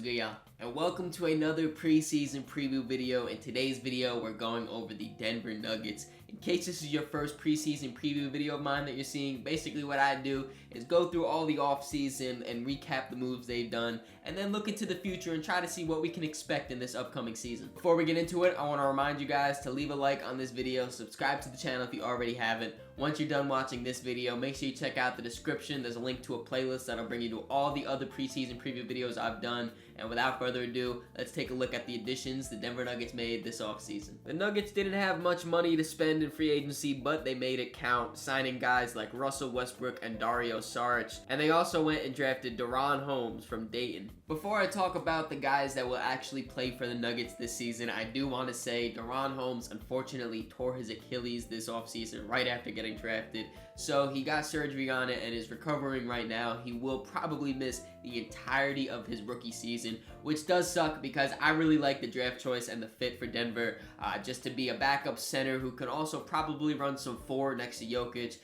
What's good, y'all? And welcome to another preseason preview video. In today's video, we're going over the Denver Nuggets. In case this is your first preseason preview video of mine that you're seeing, basically what I do is go through all the offseason and recap the moves they've done, and then look into the future and try to see what we can expect in this upcoming season. Before we get into it, I want to remind you guys to leave a like on this video, subscribe to the channel if you already haven't. Once you're done watching this video, make sure you check out the description. There's a link to a playlist that'll bring you to all the other preseason preview videos I've done. And without further ado, let's take a look at the additions the Denver Nuggets made this offseason. The Nuggets didn't have much money to spend in free agency, but they made it count, signing guys like Russell Westbrook and Dario Saric. And they also went and drafted Deron Holmes from Dayton. Before I talk about the guys that will actually play for the Nuggets this season, I do want to say Deron Holmes unfortunately tore his Achilles this offseason right after getting drafted. So he got surgery on it and is recovering right now. He will probably miss the entirety of his rookie season, which does suck because I really like the draft choice and the fit for Denver, just to be a backup center who can also probably run some four next to Jokic,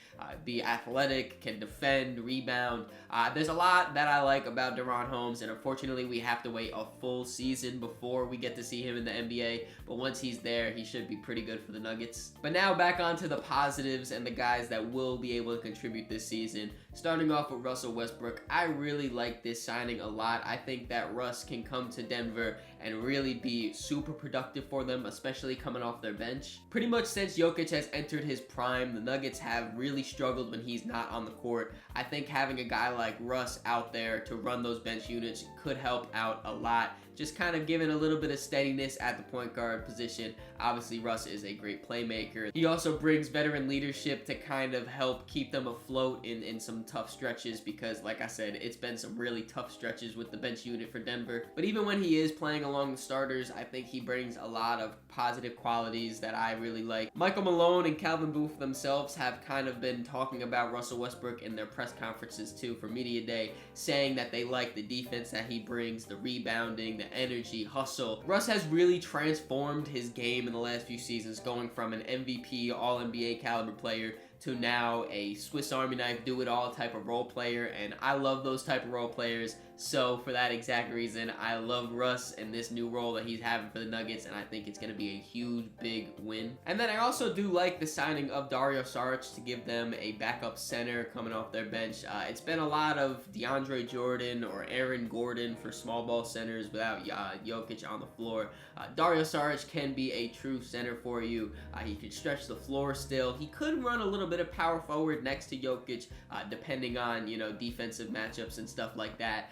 be athletic, can defend, rebound. There's a lot that I like about Deron Holmes, and unfortunately we have to wait a full season before we get to see him in the NBA, but once he's there, he should be pretty good for the Nuggets. But now back onto the positives and the guys that will be able to contribute this season. Starting off with Russell Westbrook, I really like this signing a lot. I think that Russ can come to Denver and really be super productive for them, especially coming off their bench. Pretty much since Jokic has entered his prime, the Nuggets have really struggled when he's not on the court. I think having a guy like Russ out there to run those bench units could help out a lot. Just kind of giving a little bit of steadiness at the point guard position. Obviously, Russ is a great playmaker. He also brings veteran leadership to kind of help keep them afloat in some tough stretches because, like I said, it's been some really tough stretches with the bench unit for Denver. But even when he is playing along the starters, I think he brings a lot of positive qualities that I really like. Michael Malone and Calvin Booth themselves have kind of been talking about Russell Westbrook in their press conferences too for Media Day, saying that they like the defense that he brings, the rebounding, the energy, hustle. Russ has really transformed his game in the last few seasons, going from an MVP, All-NBA caliber player to now a Swiss Army knife, do-it-all type of role player, and I love those type of role players. So for that exact reason, I love Russ and this new role that he's having for the Nuggets, and I think it's going to be a huge, big win. And then I also do like the signing of Dario Saric to give them a backup center coming off their bench. It's been a lot of DeAndre Jordan or Aaron Gordon for small ball centers without Jokic on the floor. Dario Saric can be a true center for you. He can stretch the floor still. He could run a little bit of power forward next to Jokic, depending on, defensive matchups and stuff like that.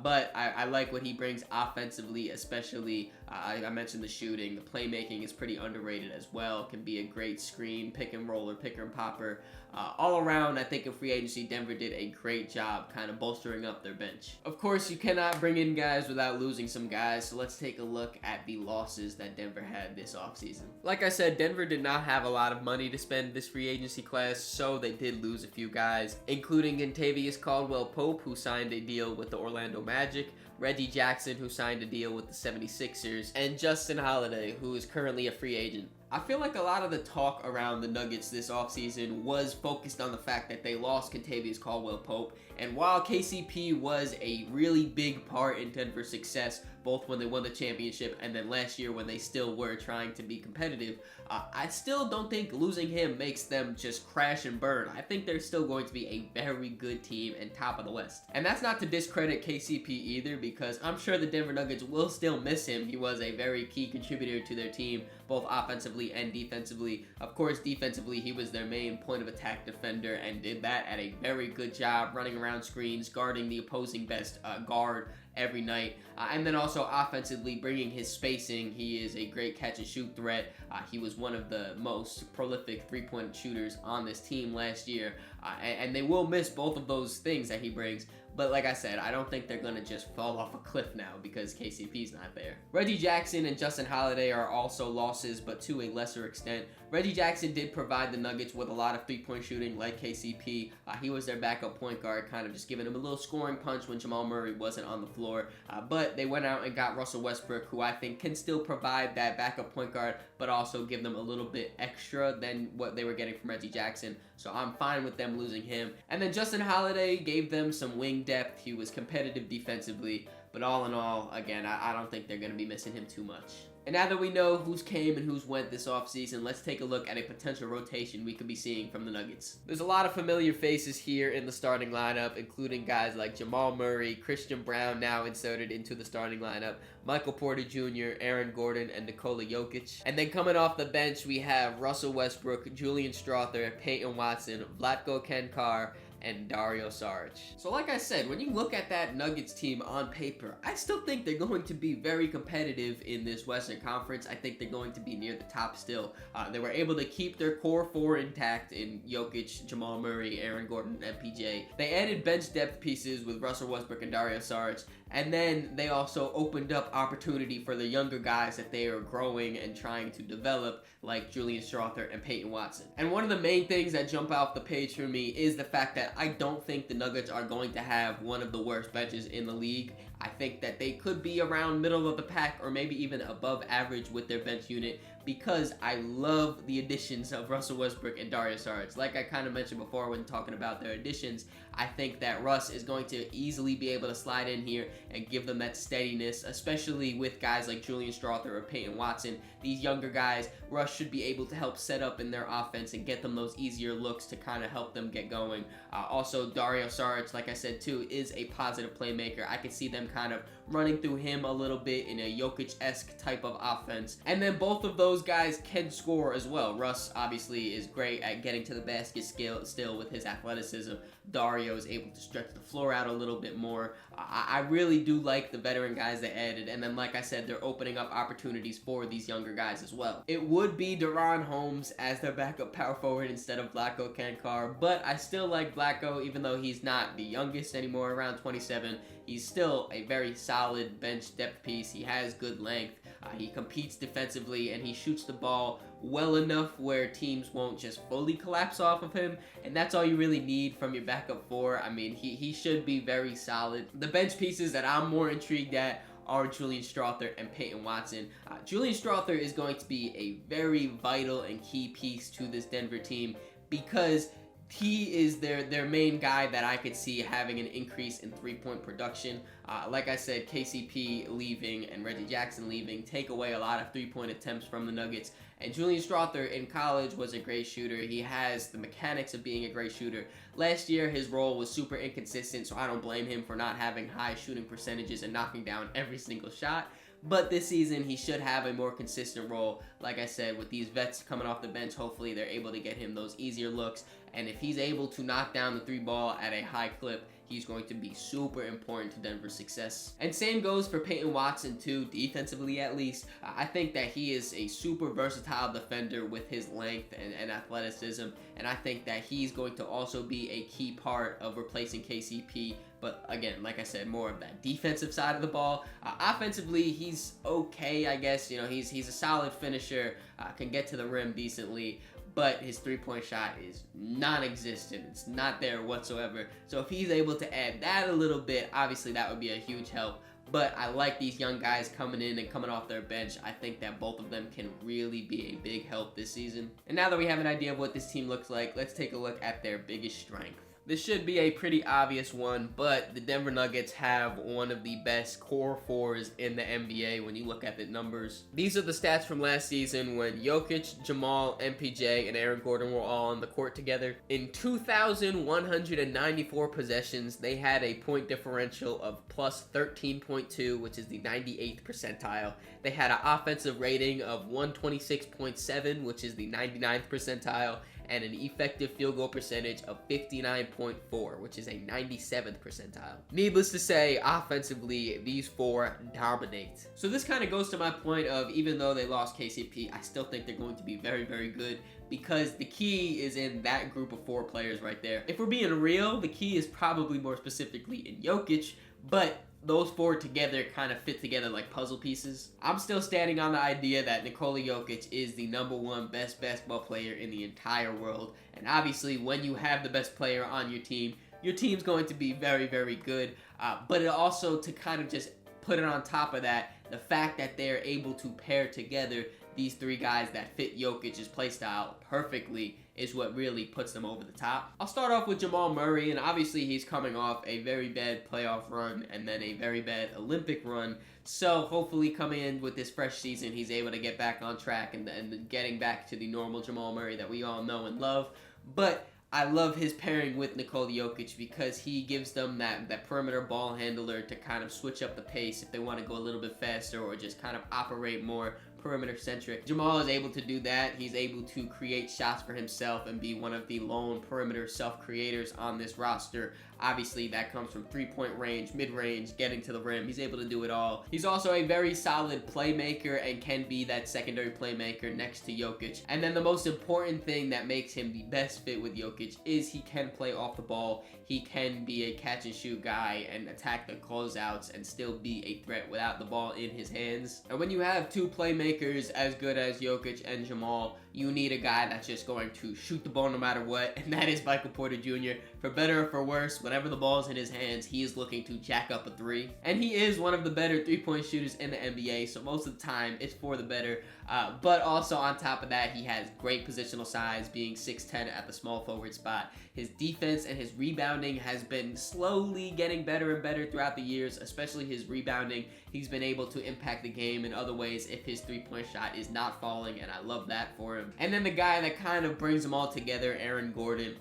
But I like what he brings offensively, especially, I mentioned the shooting. The playmaking is pretty underrated as well. Can be a great screen, pick and roller, picker and popper. All around, I think in free agency, Denver did a great job kind of bolstering up their bench. Of course, you cannot bring in guys without losing some guys, so let's take a look at the losses that Denver had this offseason. Like I said, Denver did not have a lot of money to spend this free agency class, so they did lose a few guys, including Kentavious Caldwell-Pope, who signed a deal with the Orlando Magic, Reggie Jackson, who signed a deal with the 76ers, and Justin Holiday, who is currently a free agent. I feel like a lot of the talk around the Nuggets this offseason was focused on the fact that they lost Kentavious Caldwell-Pope, and while KCP was a really big part in Denver's success, both when they won the championship and then last year when they still were trying to be competitive, I still don't think losing him makes them just crash and burn. I think they're still going to be a very good team and top of the West. And that's not to discredit KCP either, because I'm sure the Denver Nuggets will still miss him. He was a very key contributor to their team, both offensively and defensively. Of course, defensively, he was their main point of attack defender and did that at a very good job, running around screens, guarding the opposing best guard every night, and then also offensively bringing his spacing. He is a great catch and shoot threat. He was one of the most prolific three-point shooters on this team last year, and they will miss both of those things that he brings. But like I said, I don't think they're going to just fall off a cliff now because KCP's not there. Reggie Jackson and Justin Holiday are also losses, but to a lesser extent. Reggie Jackson did provide the Nuggets with a lot of three-point shooting like KCP. He was their backup point guard, kind of just giving them a little scoring punch when Jamal Murray wasn't on the floor. But they went out and got Russell Westbrook, who I think can still provide that backup point guard, but also give them a little bit extra than what they were getting from Reggie Jackson. So I'm fine with them losing him. And then Justin Holiday gave them some wing depth. He was competitive defensively, But all in all, again, I don't think they're going to be missing him too much. And now that we know who's came and who's went this offseason, let's take a look at a potential rotation we could be seeing from the Nuggets. There's a lot of familiar faces here in the starting lineup, including guys like Jamal Murray, Christian Brown now inserted into the starting lineup, Michael Porter Jr., Aaron Gordon, and Nikola Jokic. And then coming off the bench, we have Russell Westbrook, Julian Strawther, Peyton Watson, Vlatko Cancar, and Dario Saric. So like I said, when you look at that Nuggets team on paper, I still think they're going to be very competitive in this Western Conference. I think they're going to be near the top still. They were able to keep their core four intact in Jokic, Jamal Murray, Aaron Gordon, and MPJ. They added bench depth pieces with Russell Westbrook and Dario Saric, and then they also opened up opportunity for the younger guys that they are growing and trying to develop, like Julian Strawther and Peyton Watson. And one of the main things that jump off the page for me is the fact that I don't think the Nuggets are going to have one of the worst benches in the league. I think that they could be around middle of the pack or maybe even above average with their bench unit, because I love the additions of Russell Westbrook and Dario Saric. Like I kind of mentioned before when talking about their additions, I think that Russ is going to easily be able to slide in here and give them that steadiness, especially with guys like Julian Strawther or Peyton Watson. These younger guys, Russ should be able to help set up in their offense and get them those easier looks to kind of help them get going. Also, Dario Saric, like I said too, is a positive playmaker. I could see them kind of running through him a little bit in a Jokic-esque type of offense. And then both of those guys can score as well. Russ obviously is great at getting to the basket still with his athleticism. Dario is able to stretch the floor out a little bit more. I really do like the veteran guys they added, and then like I said, they're opening up opportunities for these younger guys as well. It would be Deron Holmes as their backup power forward instead of Vlatko Cancar, but I still like Vlatko, even though he's not the youngest anymore, around 27. He's still a very solid bench depth piece. He has good length. He competes defensively, and he shoots the ball well enough where teams won't just fully collapse off of him, and that's all you really need from your backup four. I mean, he should be very solid. The bench pieces that I'm more intrigued at are Julian Strawther and Peyton Watson. Julian Strawther is going to be a very vital and key piece to this Denver team, because he is their main guy that I could see having an increase in three-point production. Like I said, KCP leaving and Reggie Jackson leaving take away a lot of three-point attempts from the Nuggets. And Julian Strawther in college was a great shooter. He has the mechanics of being a great shooter. Last year, his role was super inconsistent, so I don't blame him for not having high shooting percentages and knocking down every single shot. But this season, he should have a more consistent role. Like I said, with these vets coming off the bench, hopefully they're able to get him those easier looks. And if he's able to knock down the three ball at a high clip, he's going to be super important to Denver's success. And same goes for Peyton Watson too, defensively at least. I think that he is a super versatile defender with his length and athleticism, and I think that he's going to also be a key part of replacing KCP. But again, like I said, more of that defensive side of the ball. Offensively, he's okay, I guess. You know, he's a solid finisher, can get to the rim decently, but his three-point shot is non-existent. It's not there whatsoever. So if he's able to add that a little bit, obviously that would be a huge help. But I like these young guys coming in and coming off their bench. I think that both of them can really be a big help this season. And now that we have an idea of what this team looks like, let's take a look at their biggest strength. This should be a pretty obvious one, but the Denver Nuggets have one of the best core fours in the NBA when you look at the numbers. These are the stats from last season when Jokic, Jamal, MPJ, and Aaron Gordon were all on the court together. In 2,194 possessions, they had a point differential of plus 13.2, which is the 98th percentile. They had an offensive rating of 126.7, which is the 99th percentile, and an effective field goal percentage of 59.4, which is a 97th percentile. Needless to say, offensively, these four dominate. So this kind of goes to my point of, even though they lost KCP, I still think they're going to be very, very good, because the key is in that group of four players right there. If we're being real, the key is probably more specifically in Jokic, but those four together kind of fit together like puzzle pieces. I'm still standing on the idea that Nikola Jokic is the #1 best basketball player in the entire world. And obviously, when you have the best player on your team's going to be very, very good. But it also, to kind of just put it on top of that, the fact that they're able to pair together these three guys that fit Jokic's play style perfectly is what really puts them over the top. I'll start off with Jamal Murray, and obviously he's coming off a very bad playoff run and then a very bad Olympic run. So hopefully coming in with this fresh season, he's able to get back on track and getting back to the normal Jamal Murray that we all know and love. But I love his pairing with Nikola Jokic because he gives them that perimeter ball handler to kind of switch up the pace if they want to go a little bit faster or just kind of operate more perimeter centric. Jamal is able to do that. He's able to create shots for himself and be one of the lone perimeter self-creators on this roster. Obviously, that comes from three-point range, mid-range, getting to the rim. He's able to do it all. He's also a very solid playmaker and can be that secondary playmaker next to Jokic. And then the most important thing that makes him the best fit with Jokic is he can play off the ball. He can be a catch-and-shoot guy and attack the closeouts and still be a threat without the ball in his hands. And when you have two playmakers as good as Jokic and Jamal, you need a guy that's just going to shoot the ball no matter what, and that is Michael Porter Jr. For better or for worse, whenever the ball's in his hands, he is looking to jack up a three. And he is one of the better three-point shooters in the NBA, so most of the time, it's for the better. But also on top of that, he has great positional size, being 6'10 at the small forward spot. His defense and his rebounding has been slowly getting better and better throughout the years, especially his rebounding. He's been able to impact the game in other ways if his three-point shot is not falling, and I love that for him. And then the guy that kind of brings them all together, Aaron Gordon.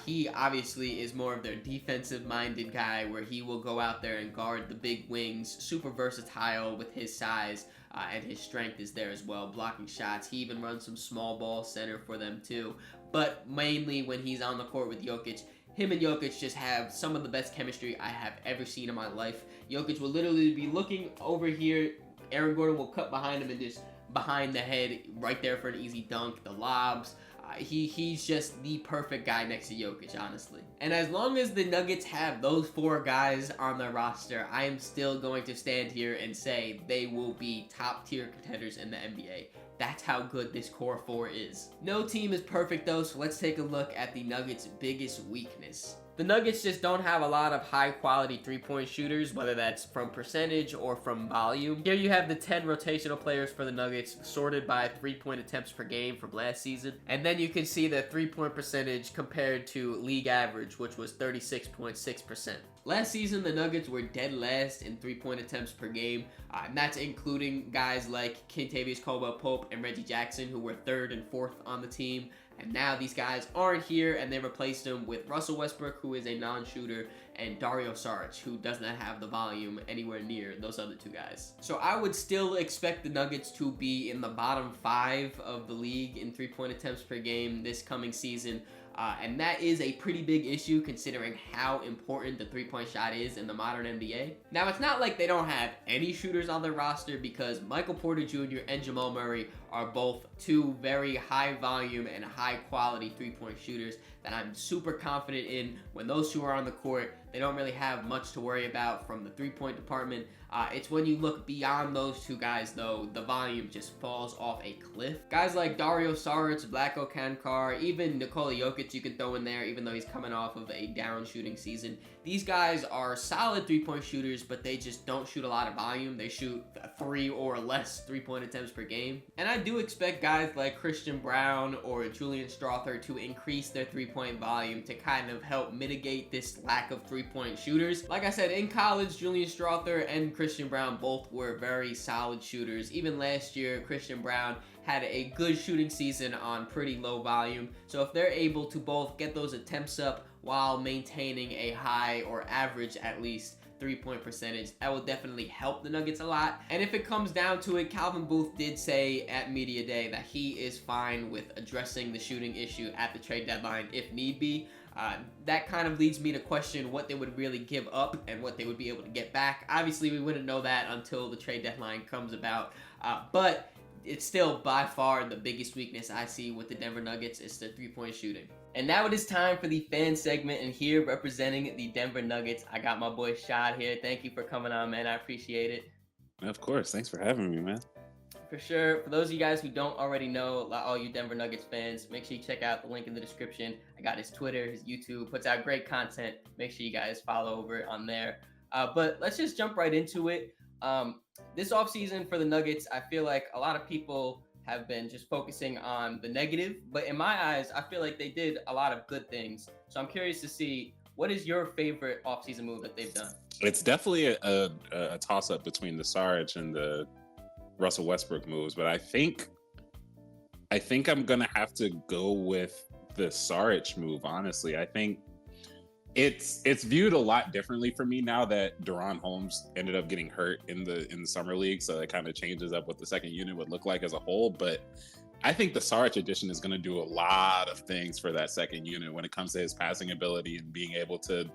He obviously is more of their defensive-minded guy where he will go out there and guard the big wings, super versatile with his size, and his strength is there as well, blocking shots. He even runs some small ball center for them too. But mainly when he's on the court with Jokic, him and Jokic just have some of the best chemistry I have ever seen in my life. Jokic will literally be looking over here. Aaron Gordon will cut behind him and just behind the head right there for an easy dunk, the lobs. He's just the perfect guy next to Jokic, honestly. And as long as the Nuggets have those four guys on their roster, I am still going to stand here and say they will be top-tier contenders in the NBA. That's how good this core four is. No team is perfect though, so let's take a look at the Nuggets' biggest weakness. The Nuggets just don't have a lot of high-quality three-point shooters, whether that's from percentage or from volume. Here you have the 10 rotational players for the Nuggets, sorted by three-point attempts per game from last season. And then you can see the three-point percentage compared to league average, which was 36.6%. Last season, the Nuggets were dead last in three-point attempts per game, and that's including guys like Kentavious Caldwell-Pope and Reggie Jackson, who were third and fourth on the team. And now these guys aren't here, and they replaced them with Russell Westbrook, who is a non-shooter, and Dario Saric, who does not have the volume anywhere near those other two guys. So I would still expect the Nuggets to be in the bottom 5 of the league in three-point attempts per game this coming season. And that is a pretty big issue considering how important the three-point shot is in the modern NBA. Now, it's not like they don't have any shooters on their roster because Michael Porter Jr. and Jamal Murray are both two very high volume and high quality three-point shooters that I'm super confident in. When those two are on the court, they don't really have much to worry about from the three-point department. It's when you look beyond those two guys, though, the volume just falls off a cliff. Guys like Dario Saric, Vlatko Kankar, even Nikola Jokic you can throw in there, even though he's coming off of a down shooting season. These guys are solid three-point shooters, but they just don't shoot a lot of volume. They shoot 3 or less three-point attempts per game. And I do expect guys like Christian Brown or Julian Strawther to increase their three-point volume to kind of help mitigate this lack of three-point shooters. Like I said, in college, Julian Strawther and Christian Brown both were very solid shooters. Even last year, Christian Brown had a good shooting season on pretty low volume. So if they're able to both get those attempts up while maintaining a high or average at least three-point percentage, that will definitely help the Nuggets a lot. And if it comes down to it, Calvin Booth did say at Media Day that he is fine with addressing the shooting issue at the trade deadline if need be. That kind of leads me to question what they would really give up and what they would be able to get back. Obviously, we wouldn't know that until the trade deadline comes about, but it's still by far the biggest weakness I see with the Denver Nuggets is the three-point shooting. And now it is time for the fan segment, and here representing the Denver Nuggets, I got my boy Shad here. Thank you for coming on, man. I appreciate it. Of course. Thanks for having me, man. For sure. For those of you guys who don't already know, all you Denver Nuggets fans, make sure you check out the link in the description. I got his Twitter, his YouTube, puts out great content. Make sure you guys follow over on there. But let's just jump right into it. This offseason for the Nuggets, I feel like a lot of people have been just focusing on the negative, but in my eyes, I feel like they did a lot of good things. So I'm curious to see, what is your favorite offseason move that they've done? It's definitely a toss up between the Sarge and the Russell Westbrook moves, but I think I'm gonna have to go with the Sarge move. Honestly, I think it's viewed a lot differently for me now that Deron Holmes ended up getting hurt in the summer league, so it kind of changes up what the second unit would look like as a whole. But I think the Sarge addition is going to do a lot of things for that second unit when it comes to his passing ability and being able to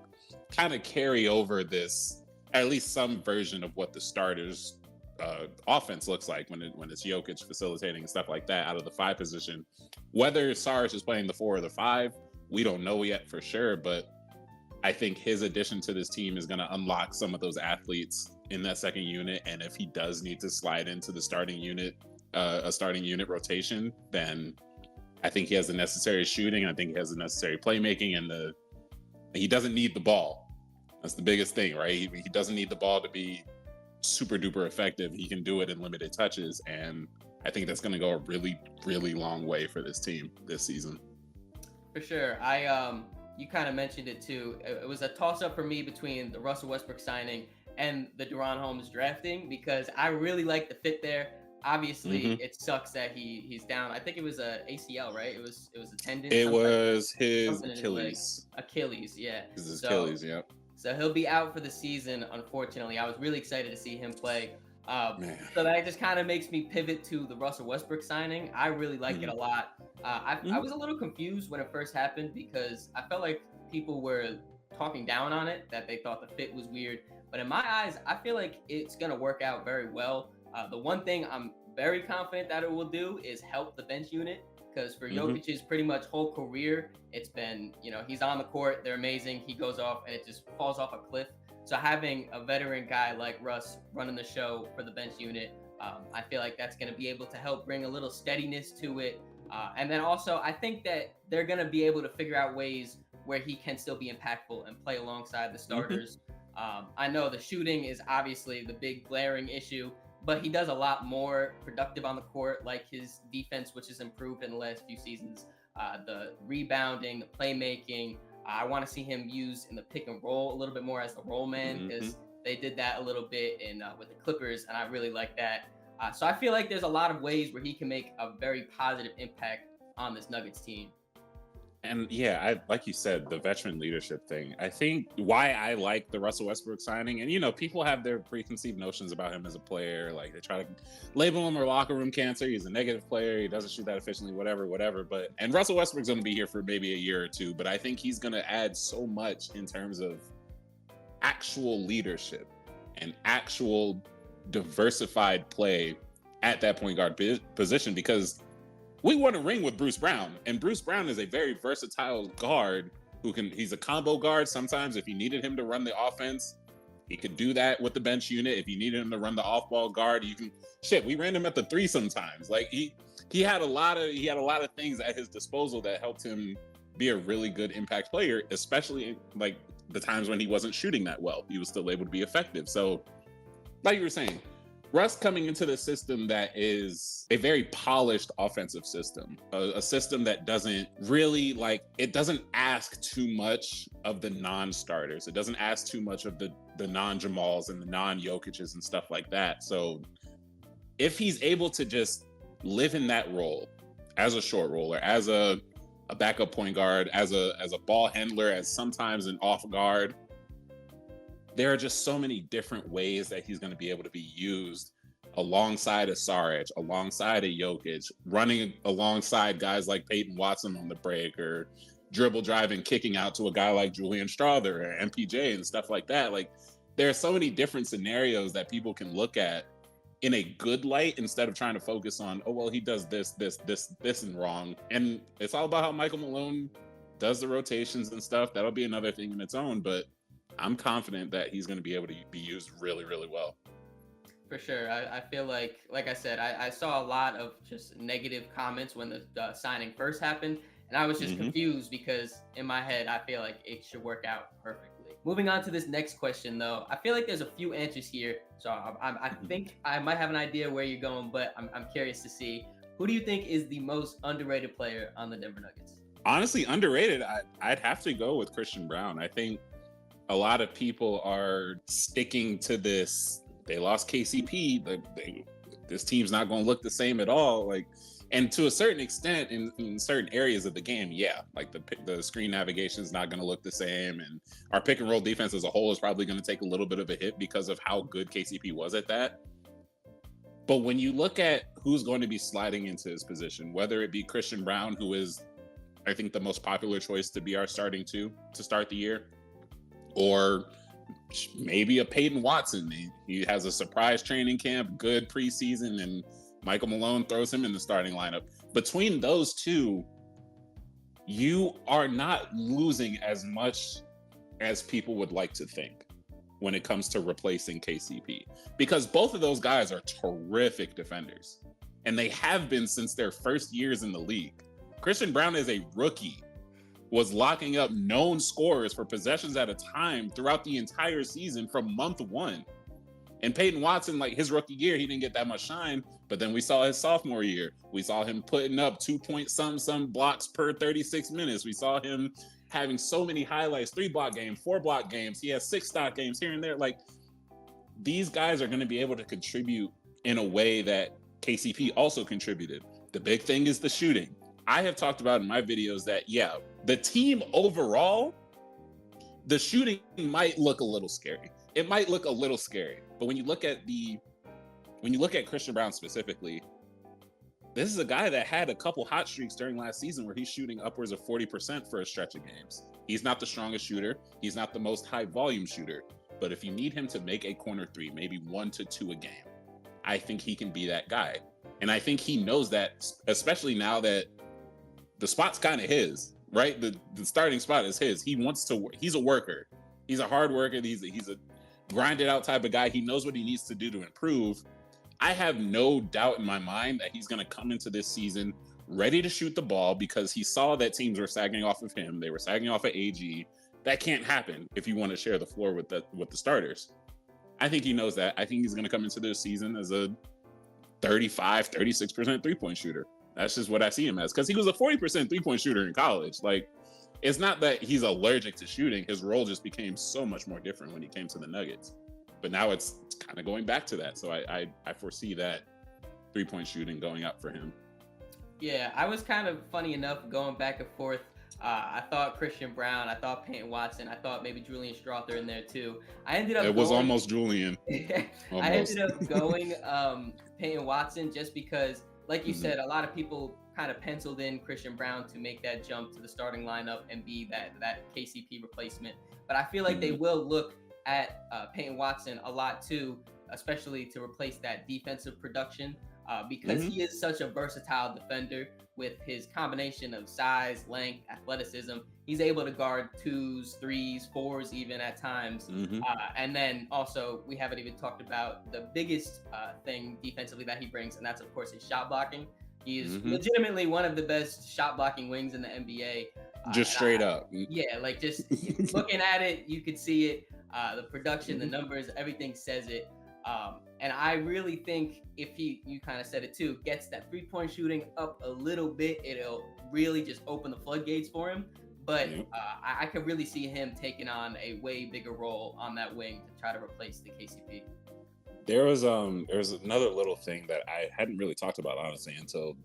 kind of carry over this, at least some version of what the starters offense looks like when it's Jokic facilitating and stuff like that out of the 5 position. Whether Sarge is playing the 4 or the 5, we don't know yet for sure, but I think his addition to this team is going to unlock some of those athletes in that second unit. And if he does need to slide into the starting unit, a starting unit rotation, then I think he has the necessary shooting. I think he has the necessary playmaking, and he doesn't need the ball. That's the biggest thing, right? He doesn't need the ball to be super duper effective. He can do it in limited touches. And I think that's going to go a really, really long way for this team this season. For sure. You kind of mentioned it too. It was a toss-up for me between the Russell Westbrook signing and the Deron Holmes drafting, because I really like the fit there. Obviously, it sucks that he's down. I think it was a ACL, right? It was a tendon. It was his Achilles. Achilles, yeah. His Achilles, yeah. So he'll be out for the season, unfortunately. I was really excited to see him play. So that just kind of makes me pivot to the Russell Westbrook signing. I really like it a lot. I was a little confused when it first happened because I felt like people were talking down on it, that they thought the fit was weird. But in my eyes, I feel like it's going to work out very well. The one thing I'm very confident that it will do is help the bench unit, because for Jokic's pretty much whole career, it's been, he's on the court, they're amazing, he goes off and it just falls off a cliff. So having a veteran guy like Russ running the show for the bench unit, I feel like that's going to be able to help bring a little steadiness to it. And then also, I think that they're going to be able to figure out ways where he can still be impactful and play alongside the starters. I know the shooting is obviously the big glaring issue, but he does a lot more productive on the court, like his defense, which has improved in the last few seasons. The rebounding, the playmaking. I want to see him used in the pick and roll a little bit more as the roll man, because they did that a little bit with the Clippers, and I really like that. So I feel like there's a lot of ways where he can make a very positive impact on this Nuggets team. And yeah, like you said, the veteran leadership thing. I think why I like the Russell Westbrook signing, and people have their preconceived notions about him as a player. Like they try to label him a locker room cancer. He's a negative player. He doesn't shoot that efficiently, whatever. And Russell Westbrook's going to be here for maybe a year or two, but I think he's going to add so much in terms of actual leadership and actual diversified play at that point guard position, because we won a ring with Bruce Brown, and Bruce Brown is a very versatile guard he's a combo guard. Sometimes if you needed him to run the offense, he could do that with the bench unit. If you needed him to run the off-ball guard, we ran him at the 3 sometimes. Like he had a lot of things at his disposal that helped him be a really good impact player, especially like the times when he wasn't shooting that well. He was still able to be effective. So like you were saying, Russ coming into the system that is a very polished offensive system, a system that doesn't really it doesn't ask too much of the non-starters. It doesn't ask too much of the non-Jamals and the non-Jokic's and stuff like that. So if he's able to just live in that role as a short roller, as a backup point guard, as a ball handler, as sometimes an off guard, there are just so many different ways that he's going to be able to be used alongside a Saric, alongside a Jokic, running alongside guys like Peyton Watson on the break, or dribble driving, kicking out to a guy like Julian Strawther or MPJ and stuff like that. Like there are so many different scenarios that people can look at in a good light instead of trying to focus on, oh, well, he does this and wrong. And it's all about how Michael Malone does the rotations and stuff. That'll be another thing in its own, but I'm confident that he's going to be able to be used really, really well. For sure. I feel like I said, I saw a lot of just negative comments when the signing first happened, and I was just confused because in my head, I feel like it should work out perfectly. Moving on to this next question, though, I feel like there's a few answers here, so I think I might have an idea where you're going, but I'm curious to see. Who do you think is the most underrated player on the Denver Nuggets? Honestly, underrated. I'd have to go with Christian Brown. I think a lot of people are sticking to this. They lost KCP. This team's not going to look the same at all. Like, and to a certain extent, in certain areas of the game, yeah, like the screen navigation is not going to look the same, and our pick and roll defense as a whole is probably going to take a little bit of a hit because of how good KCP was at that. But when you look at who's going to be sliding into his position, whether it be Christian Brown, who is, I think, the most popular choice to be our starting two to start the year, or maybe a Peyton Watson. He has a surprise training camp, good preseason, and Michael Malone throws him in the starting lineup. Between those two, you are not losing as much as people would like to think when it comes to replacing KCP, because both of those guys are terrific defenders, and they have been since their first years in the league. Christian Brown is a rookie, was locking up known scorers for possessions at a time throughout the entire season from month one. And Peyton Watson, like his rookie year, he didn't get that much shine, but then we saw his sophomore year. We saw him putting up 2-point-some blocks per 36 minutes. We saw him having so many highlights, 3-block games, 4-block games. He has 6-stock games here and there. Like, these guys are going to be able to contribute in a way that KCP also contributed. The big thing is the shooting. I have talked about in my videos that, yeah, the team overall, the shooting might look a little scary. It might look a little scary, but when you look at Christian Brown specifically, this is a guy that had a couple hot streaks during last season where he's shooting upwards of 40% for a stretch of games. He's not the strongest shooter. He's not the most high volume shooter, but if you need him to make a corner three, maybe 1 to 2 a game, I think he can be that guy. And I think he knows that, especially now that the spot's kind of his, right? The starting spot is his. He wants to, he's a worker. He's a hard worker. He's a grinded out type of guy. He knows what he needs to do to improve. I have no doubt in my mind that he's going to come into this season ready to shoot the ball because he saw that teams were sagging off of him. They were sagging off of AG. That can't happen if you want to share the floor with the starters. I think he knows that. I think he's going to come into this season as a 36% three-point shooter. That's just what I see him as, because he was a 40% three-point shooter in college. Like, it's not that he's allergic to shooting. His role just became so much more different when he came to the Nuggets. But now it's kind of going back to that. So I foresee that three-point shooting going up for him. Yeah, I was kind of, funny enough, going back and forth. I thought Christian Brown, I thought Peyton Watson, I thought maybe Julian Strawther in there too. I ended up was almost Julian. I ended up going Peyton Watson just because, like you said, a lot of people kind of penciled in Christian Brown to make that jump to the starting lineup and be that KCP replacement. But I feel like they will look at Peyton Watson a lot too, especially to replace that defensive production because he is such a versatile defender with his combination of size, length, athleticism. He's able to guard 2s, 3s, 4s even at times. And then also, we haven't even talked about the biggest thing defensively that he brings, and that's, of course, his shot blocking. He is legitimately one of the best shot blocking wings in the NBA. Just straight up. Yeah, like just looking at it, you could see it. The production, the numbers, everything says it. And I really think if you kind of said it too, gets that three-point shooting up a little bit, it'll really just open the floodgates for him. But I could really see him taking on a way bigger role on that wing to try to replace the KCP. There's another little thing that I hadn't really talked about, honestly, until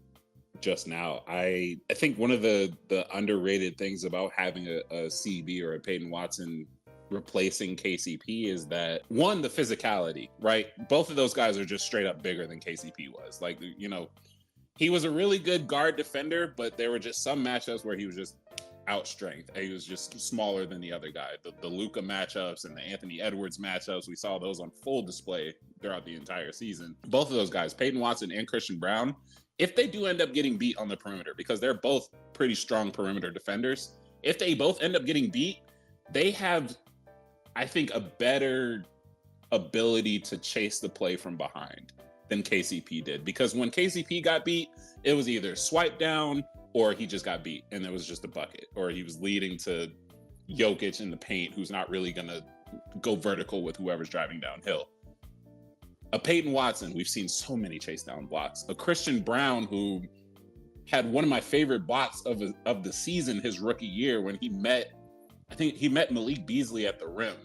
just now. I think one of the underrated things about having a CB or a Peyton Watson replacing KCP is that, one, the physicality, right? Both of those guys are just straight up bigger than KCP was. Like, you know, he was a really good guard defender, but there were just some matchups where he was just out strength. He was just smaller than the other guy. The Luka matchups and the Anthony Edwards matchups, we saw those on full display throughout the entire season. Both of those guys, Peyton Watson and Christian Brown, if they do end up getting beat on the perimeter, because they're both pretty strong perimeter defenders, if they both end up getting beat, they have, I think, a better ability to chase the play from behind than KCP did. Because when KCP got beat, it was either swipe down or he just got beat and it was just a bucket, or he was leading to Jokic in the paint, who's not really going to go vertical with whoever's driving downhill. A Peyton Watson, we've seen so many chase down blocks. A Christian Brown, who had one of my favorite blocks of the season his rookie year when I think he met Malik Beasley at the rim.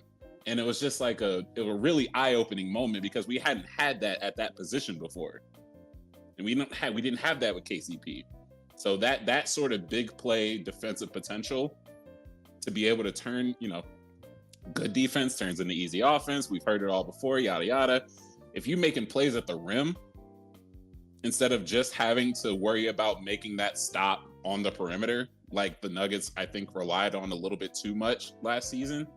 And it was just like a really eye-opening moment because we hadn't had that at that position before. And we didn't have that with KCP. So that sort of big play defensive potential to be able to turn, good defense turns into easy offense. We've heard it all before, yada yada. If you're making plays at the rim, instead of just having to worry about making that stop on the perimeter, like the Nuggets, I think, relied on a little bit too much last season,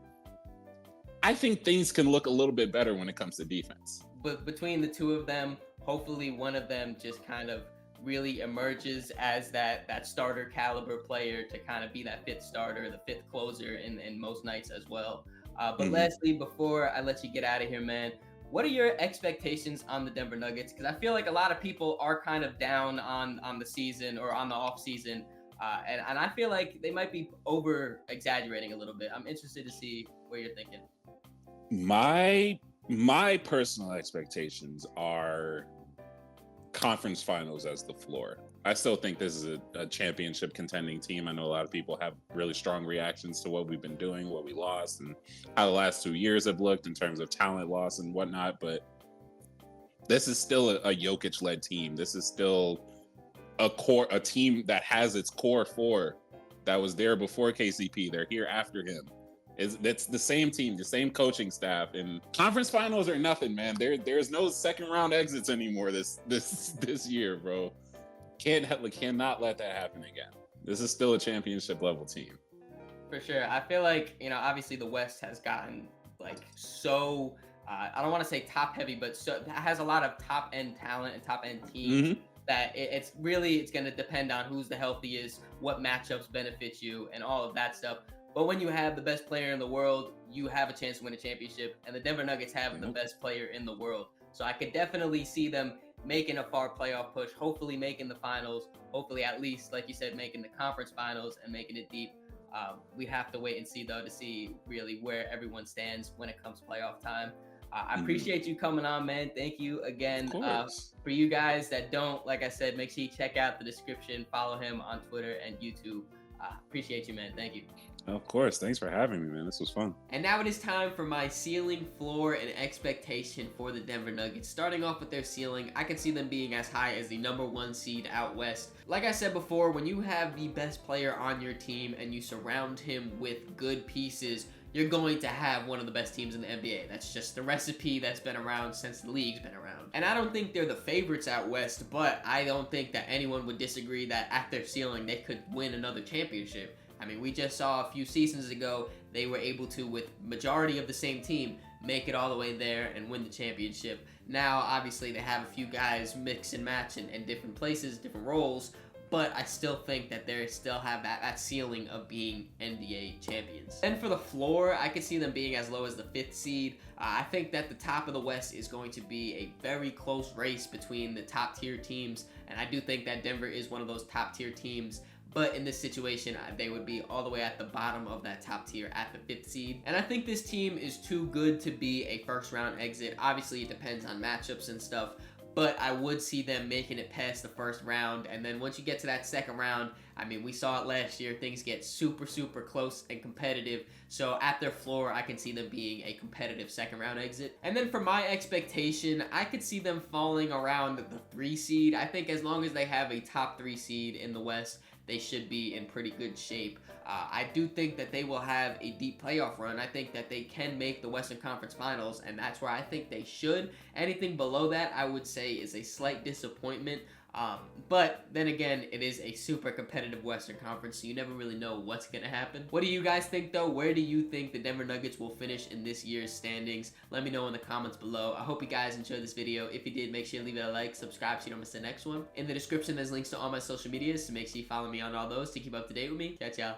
I think things can look a little bit better when it comes to defense. But between the two of them, hopefully one of them just kind of really emerges as that starter caliber player to kind of be that fifth starter, the fifth closer in most nights as well. But lastly, before I let you get out of here, man, what are your expectations on the Denver Nuggets? Because I feel like a lot of people are kind of down on the season or on the off season. And I feel like they might be over exaggerating a little bit. I'm interested to see what you're thinking. My personal expectations are conference finals as the floor. I still think this is a championship contending team. I know a lot of people have really strong reactions to what we've been doing, what we lost, and how the last 2 years have looked in terms of talent loss and whatnot. But this is still a Jokic-led team. This is still a team that has its core four that was there before KCP. They're here after him. That's the same team, the same coaching staff, and conference finals are nothing, man. There's no second round exits anymore this year, bro. Cannot let that happen again. This is still a championship level team. For sure. I feel like, obviously the West has gotten like so, I don't want to say top heavy, but so it has a lot of top end talent and top end teams that it's going to depend on who's the healthiest, what matchups benefit you, and all of that stuff. But when you have the best player in the world, you have a chance to win a championship. And the Denver Nuggets have the best player in the world. So I could definitely see them making a far playoff push, hopefully making the finals, hopefully at least, like you said, making the conference finals and making it deep. We have to wait and see, though, to see really where everyone stands when it comes playoff time. I appreciate you coming on, man. Thank you again. For you guys that don't, like I said, make sure you check out the description. Follow him on Twitter and YouTube. Appreciate you, man. Thank you. Of course. Thanks for having me, man. This was fun. And now it is time for my ceiling, floor, and expectation for the Denver Nuggets. Starting off with their ceiling, I can see them being as high as the #1 seed out west. Like I said before, when you have the best player on your team and you surround him with good pieces, you're going to have one of the best teams in the NBA. That's just the recipe that's been around since the league's been around. And I don't think they're the favorites out west, but I don't think that anyone would disagree that at their ceiling they could win another championship. I mean, we just saw a few seasons ago, they were able to, with majority of the same team, make it all the way there and win the championship. Now, obviously, they have a few guys mix and match in different places, different roles, but I still think that they still have that ceiling of being NBA champions. And for the floor, I could see them being as low as the 5th seed. I think that the top of the West is going to be a very close race between the top tier teams, and I do think that Denver is one of those top tier teams. But in this situation, they would be all the way at the bottom of that top tier at the 5th seed. And I think this team is too good to be a first round exit. Obviously, it depends on matchups and stuff, but I would see them making it past the first round. And then once you get to that second round, I mean, we saw it last year, things get super, super close and competitive. So at their floor, I can see them being a competitive second round exit. And then for my expectation, I could see them falling around the 3 seed. I think as long as they have a top 3 seed in the West, they should be in pretty good shape. I do think that they will have a deep playoff run. I think that they can make the Western Conference Finals, and that's where I think they should. Anything below that, I would say, is a slight disappointment. But then again, it is a super competitive Western Conference, so you never really know what's going to happen. What do you guys think, though? Where do you think the Denver Nuggets will finish in this year's standings? Let me know in the comments below. I hope you guys enjoyed this video. If you did, make sure to leave it a like, subscribe so you don't miss the next one. In the description, there's links to all my social medias, so make sure you follow me on all those to keep up to date with me. Catch y'all.